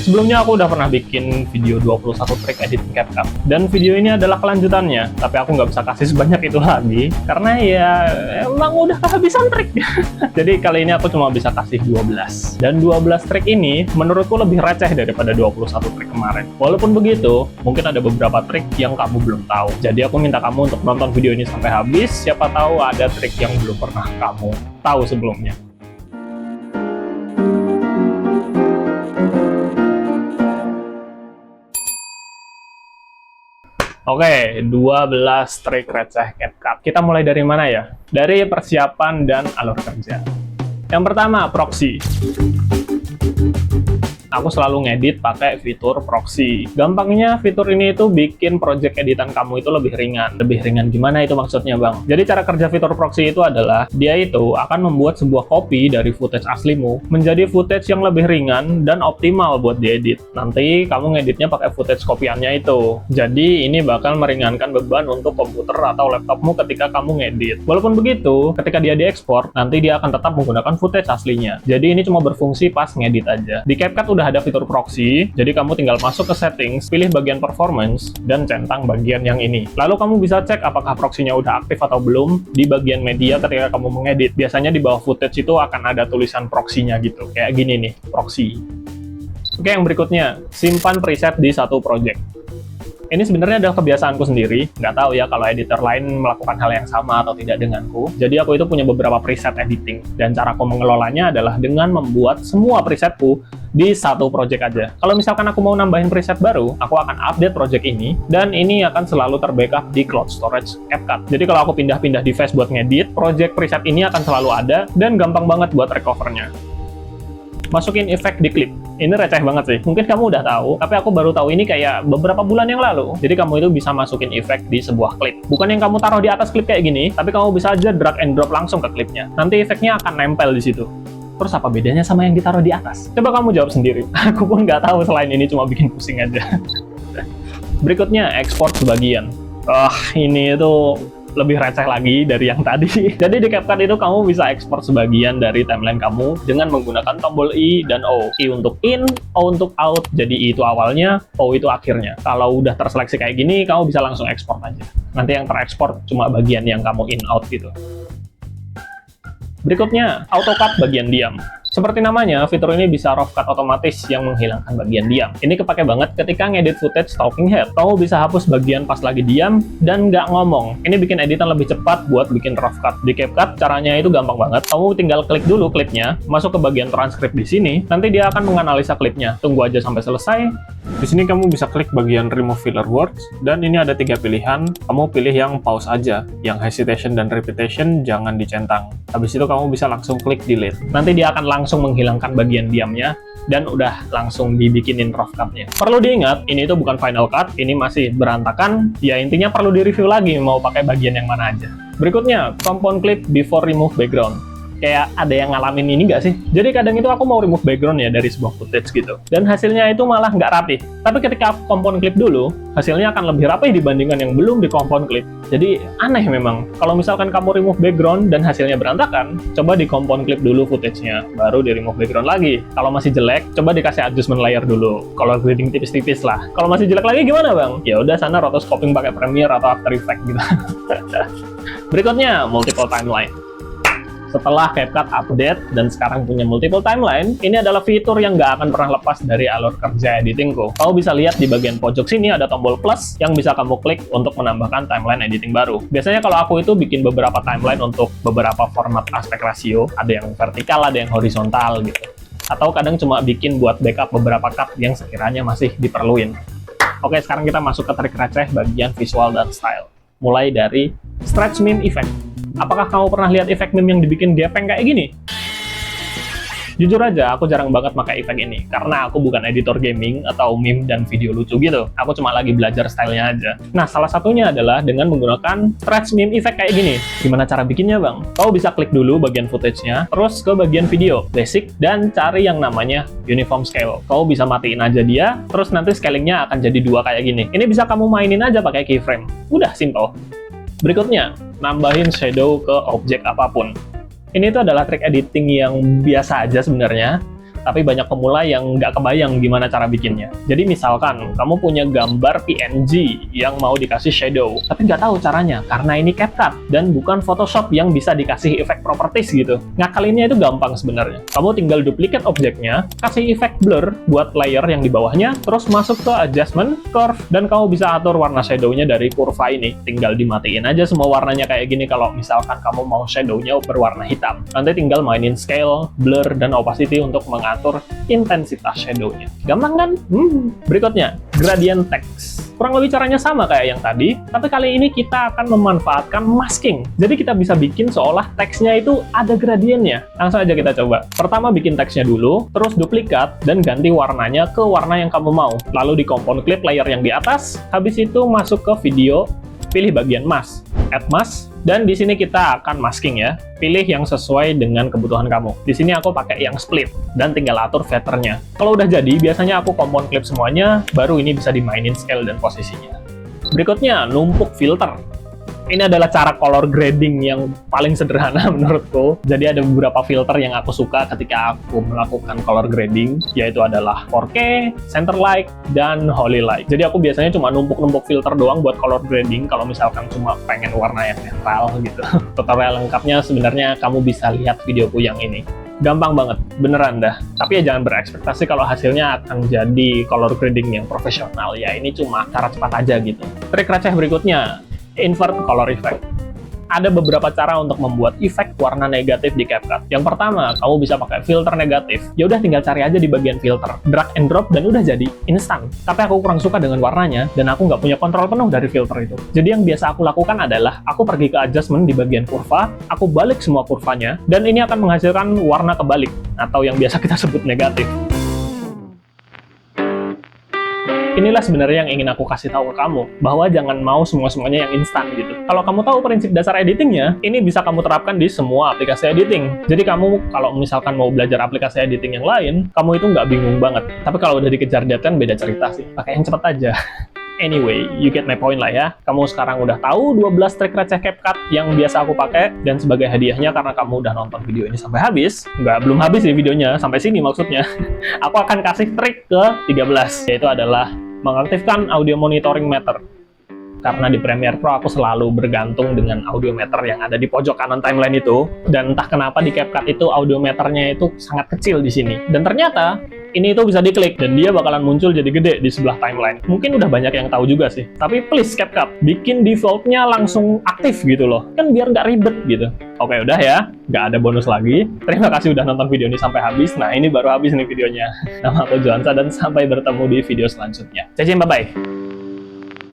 Sebelumnya aku udah pernah bikin video 21 trik editing CapCut, dan video ini adalah kelanjutannya, tapi aku nggak bisa kasih sebanyak itu lagi, karena ya emang udah kehabisan trik. Jadi kali ini aku cuma bisa kasih 12. Dan 12 trik ini menurutku lebih receh daripada 21 trik kemarin. Walaupun begitu, mungkin ada beberapa trik yang kamu belum tahu. Jadi aku minta kamu untuk nonton video ini sampai habis, siapa tahu ada trik yang belum pernah kamu tahu sebelumnya. Oke, 12 trik receh CapCut. Kita mulai dari mana ya? Dari persiapan dan alur kerja. Yang pertama, proxy. Aku selalu ngedit pakai fitur proxy. Gampangnya fitur ini itu bikin project editan kamu itu lebih ringan. Lebih ringan gimana itu maksudnya, Bang? Jadi cara kerja fitur proxy itu adalah dia itu akan membuat sebuah copy dari footage aslimu menjadi footage yang lebih ringan dan optimal buat diedit. Nanti kamu ngeditnya pakai footage kopiannya itu. Jadi ini bakal meringankan beban untuk komputer atau laptopmu ketika kamu ngedit. Walaupun begitu, ketika dia diekspor, nanti dia akan tetap menggunakan footage aslinya. Jadi ini cuma berfungsi pas ngedit aja. Di CapCut udah ada fitur proxy, jadi kamu tinggal masuk ke settings, pilih bagian performance, dan centang bagian yang ini. Lalu kamu bisa cek apakah proxy-nya udah aktif atau belum di bagian media ketika kamu mengedit. Biasanya di bawah footage itu akan ada tulisan proxy-nya gitu, kayak gini nih, proxy. Oke, yang berikutnya, simpan preset di satu project. Ini sebenarnya adalah kebiasaanku sendiri, nggak tahu ya kalau editor lain melakukan hal yang sama atau tidak denganku. Jadi aku itu punya beberapa preset editing, dan caraku mengelolanya adalah dengan membuat semua presetku di satu project aja. Kalau misalkan aku mau nambahin preset baru, aku akan update project ini, dan ini akan selalu terbackup di cloud storage CapCut. Jadi kalau aku pindah-pindah device buat ngedit, project preset ini akan selalu ada, dan gampang banget buat recovernya. Masukin efek di klip. Ini receh banget sih. Mungkin kamu udah tahu, tapi aku baru tahu ini kayak beberapa bulan yang lalu. Jadi kamu itu bisa masukin efek di sebuah klip. Bukan yang kamu taruh di atas klip kayak gini, tapi kamu bisa aja drag and drop langsung ke klipnya. Nanti efeknya akan nempel di situ. Terus apa bedanya sama yang ditaruh di atas? Coba kamu jawab sendiri. Aku pun nggak tahu, selain ini cuma bikin pusing aja. Berikutnya, ekspor sebagian. Ini itu lebih receh lagi dari yang tadi. Jadi di CapCut itu kamu bisa ekspor sebagian dari timeline kamu dengan menggunakan tombol I dan O. I untuk in, O untuk out. Jadi I itu awalnya, O itu akhirnya. Kalau udah terseleksi kayak gini, kamu bisa langsung ekspor aja. Nanti yang terekspor cuma bagian yang kamu in out gitu. Berikutnya, auto cut bagian diam. Seperti namanya, fitur ini bisa rough cut otomatis yang menghilangkan bagian diam. Ini kepake banget ketika ngedit footage talking head. Kamu bisa hapus bagian pas lagi diam dan nggak ngomong. Ini bikin editan lebih cepat buat bikin rough cut. Di CapCut, caranya itu gampang banget. Kamu tinggal klik dulu klipnya, masuk ke bagian transkrip di sini, nanti dia akan menganalisa klipnya. Tunggu aja sampai selesai. Di sini kamu bisa klik bagian remove filler words, dan ini ada 3 pilihan. Kamu pilih yang pause aja, yang hesitation dan repetition jangan dicentang. Habis itu kamu bisa langsung klik delete. Nanti dia akan langsung menghilangkan bagian diamnya, dan udah langsung dibikinin rough cut-nya. Perlu diingat, ini itu bukan final cut, ini masih berantakan, ya intinya perlu direview lagi mau pakai bagian yang mana aja. Berikutnya, compound clip before remove background. Kayak ada yang ngalamin ini nggak sih? Jadi kadang itu aku mau remove background ya dari sebuah footage gitu, dan hasilnya itu malah nggak rapi. Tapi ketika aku compound clip dulu, hasilnya akan lebih rapi dibandingkan yang belum di compound clip. Jadi aneh memang. Kalau misalkan kamu remove background dan hasilnya berantakan, coba di compound clip dulu footage-nya, baru di remove background lagi. Kalau masih jelek, coba dikasih adjustment layer dulu. Color grading tipis-tipis lah. Kalau masih jelek lagi gimana, Bang? Ya udah sana rotoscoping pakai Premiere atau After Effects gitu. Berikutnya, multiple timeline. Setelah CapCut update dan sekarang punya multiple timeline, ini adalah fitur yang nggak akan pernah lepas dari alur kerja editingku. Kamu bisa lihat di bagian pojok sini ada tombol plus yang bisa kamu klik untuk menambahkan timeline editing baru. Biasanya kalau aku itu bikin beberapa timeline untuk beberapa format aspek ratio, ada yang vertikal, ada yang horizontal gitu. Atau kadang cuma bikin buat backup beberapa cut yang sekiranya masih diperluin. Oke, sekarang kita masuk ke trik receh bagian visual dan style. Mulai dari stretch meme effect. Apakah kamu pernah lihat efek meme yang dibikin gepeng kayak gini? Jujur aja, aku jarang banget pakai efek ini, karena aku bukan editor gaming atau meme dan video lucu gitu. Aku cuma lagi belajar stylenya aja. Nah, salah satunya adalah dengan menggunakan stretch meme effect kayak gini. Gimana cara bikinnya, Bang? Kamu bisa klik dulu bagian footage-nya, terus ke bagian video, basic, dan cari yang namanya uniform scale. Kamu bisa matiin aja dia, terus nanti scalingnya akan jadi 2 kayak gini. Ini bisa kamu mainin aja pakai keyframe. Udah, simple. Berikutnya, nambahin shadow ke objek apapun. Ini tuh adalah trik editing yang biasa aja sebenarnya, tapi banyak pemula yang nggak kebayang gimana cara bikinnya. Jadi misalkan kamu punya gambar PNG yang mau dikasih shadow, tapi nggak tahu caranya karena ini CapCut dan bukan Photoshop yang bisa dikasih efek properties gitu. Ngakalinnya itu gampang sebenarnya. Kamu tinggal duplicate objeknya, kasih efek blur buat layer yang di bawahnya, terus masuk ke adjustment, curve, dan kamu bisa atur warna shadow-nya dari kurva ini. Tinggal dimatiin aja semua warnanya kayak gini kalau misalkan kamu mau shadow-nya berwarna hitam. Nanti tinggal mainin scale, blur, dan opacity untuk mengatur intensitas shadow-nya. Gampang kan? Berikutnya, gradient text. Kurang lebih caranya sama kayak yang tadi, tapi kali ini kita akan memanfaatkan masking. Jadi kita bisa bikin seolah teksnya itu ada gradiennya. Langsung aja kita coba. Pertama bikin teksnya dulu, terus duplikat, dan ganti warnanya ke warna yang kamu mau. Lalu di compound clip layer yang di atas, habis itu masuk ke video, pilih bagian mask, add mask, dan di sini kita akan masking ya. Pilih yang sesuai dengan kebutuhan kamu. Di sini aku pakai yang split dan tinggal atur filternya. Kalau udah jadi, biasanya aku compound clip semuanya, baru ini bisa dimainin scale dan posisinya. Berikutnya, numpuk filter. Ini adalah cara color grading yang paling sederhana menurutku. Jadi ada beberapa filter yang aku suka ketika aku melakukan color grading, yaitu adalah 4K, center light, dan holy light. Jadi aku biasanya cuma numpuk-numpuk filter doang buat color grading kalau misalkan cuma pengen warna yang netral gitu. Tutorial lengkapnya sebenarnya kamu bisa lihat videoku yang ini. Gampang banget, beneran dah. Tapi ya jangan berekspektasi kalau hasilnya akan jadi color grading yang profesional. Ya ini cuma cara cepat aja gitu. Trik receh berikutnya, invert color effect. Ada beberapa cara untuk membuat efek warna negatif di CapCut. Yang pertama, kamu bisa pakai filter negatif. Ya udah tinggal cari aja di bagian filter, drag and drop, dan udah jadi instan. Tapi aku kurang suka dengan warnanya, dan aku nggak punya kontrol penuh dari filter itu. Jadi yang biasa aku lakukan adalah, aku pergi ke adjustment di bagian kurva, aku balik semua kurvanya, dan ini akan menghasilkan warna kebalik, atau yang biasa kita sebut negatif. Inilah sebenarnya yang ingin aku kasih tahu ke kamu, bahwa jangan mau semua-semuanya yang instan gitu. Kalau kamu tahu prinsip dasar editingnya, ini bisa kamu terapkan di semua aplikasi editing. Jadi kamu kalau misalkan mau belajar aplikasi editing yang lain, kamu itu nggak bingung banget. Tapi kalau udah dikejar deadline beda cerita sih. Pakai yang cepet aja. Anyway, you get my point lah ya. Kamu sekarang udah tahu 12 trik receh CapCut yang biasa aku pakai, dan sebagai hadiahnya karena kamu udah nonton video ini sampai habis, belum habis sih videonya, sampai sini maksudnya, aku akan kasih trik ke 13, yaitu adalah mengaktifkan audio monitoring meter. Karena di Premiere Pro aku selalu bergantung dengan audio meter yang ada di pojok kanan timeline itu, dan entah kenapa di CapCut itu audio meternya itu sangat kecil di sini. Dan ternyata ini itu bisa diklik dan dia bakalan muncul jadi gede di sebelah timeline. Mungkin udah banyak yang tahu juga sih. Tapi please CapCut, bikin defaultnya langsung aktif gitu loh. Kan biar nggak ribet gitu. Oke udah ya, nggak ada bonus lagi. Terima kasih udah nonton video ini sampai habis. Nah ini baru habis nih videonya. Nama aku Johansa dan sampai bertemu di video selanjutnya. Bye-bye.